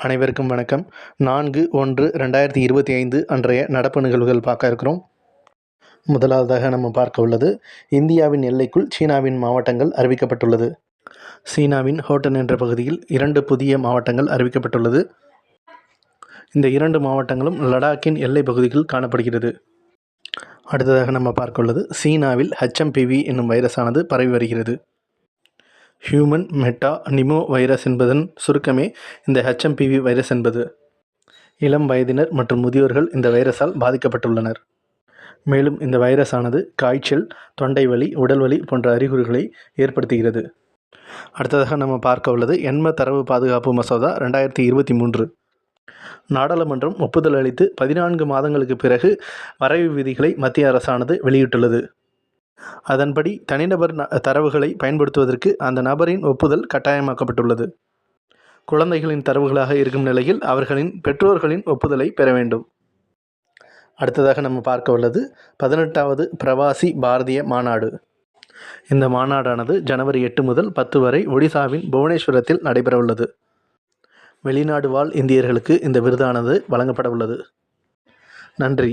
அனைவருக்கும் வணக்கம். 4/1/2025 அன்றைய நடப்பு நிகழ்வுகள் பார்க்க இருக்கிறோம். முதலாவதாக நம்ம பார்க்க உள்ளது, இந்தியாவின் எல்லைக்குள் சீனாவின் மாவட்டங்கள் அறிவிக்கப்பட்டுள்ளது. சீனாவின் ஹோட்டன் என்ற பகுதியில் 2 புதிய மாவட்டங்கள் அறிவிக்கப்பட்டுள்ளது. இந்த 2 மாவட்டங்களும் லடாக்கின் எல்லை பகுதியில் காணப்படுகிறது. அடுத்ததாக நம்ம பார்க்க உள்ளது, சீனாவில் HMPV என்னும் வைரஸானது பரவி வருகிறது. ஹியூமன் மெட்டா நிமோ வைரஸ் என்பதன் சுருக்கமே இந்த HMPV வைரஸ் என்பது. இளம் வயதினர் மற்றும் முதியோர்கள் இந்த வைரஸால் பாதிக்கப்பட்டுள்ளனர். மேலும் இந்த வைரஸானது காய்ச்சல், தொண்டை வலி, உடல் வலி போன்ற அறிகுறிகளை ஏற்படுத்துகிறது. அடுத்ததாக நம்ம பார்க்க உள்ளது, எண்ம தரவு பாதுகாப்பு மசோதா 2023. நாடாளுமன்றம் ஒப்புதல் அளித்து 14 மாதங்களுக்கு பிறகு வரைவு விதிகளை மத்திய அரசானது வெளியிட்டுள்ளது. அதன்படி தனிநபர் தரவுகளை பயன்படுத்துவதற்கு அந்த நபரின் ஒப்புதல் கட்டாயமாக்கப்பட்டுள்ளது. குழந்தைகளின் தரவுகளாக இருக்கும் நிலையில் அவர்களின் பெற்றோர்களின் ஒப்புதலை பெற வேண்டும். அடுத்ததாக நம்ம பார்க்க உள்ளது, 18வது பிரவாசி பாரதிய மாநாடு. இந்த மாநாடானது ஜனவரி 8 முதல் 10 வரை ஒடிசாவின் புவனேஸ்வரத்தில் நடைபெற உள்ளது. வெளிநாடு வாழ் இந்தியர்களுக்கு இந்த விருதானது வழங்கப்பட உள்ளது. நன்றி.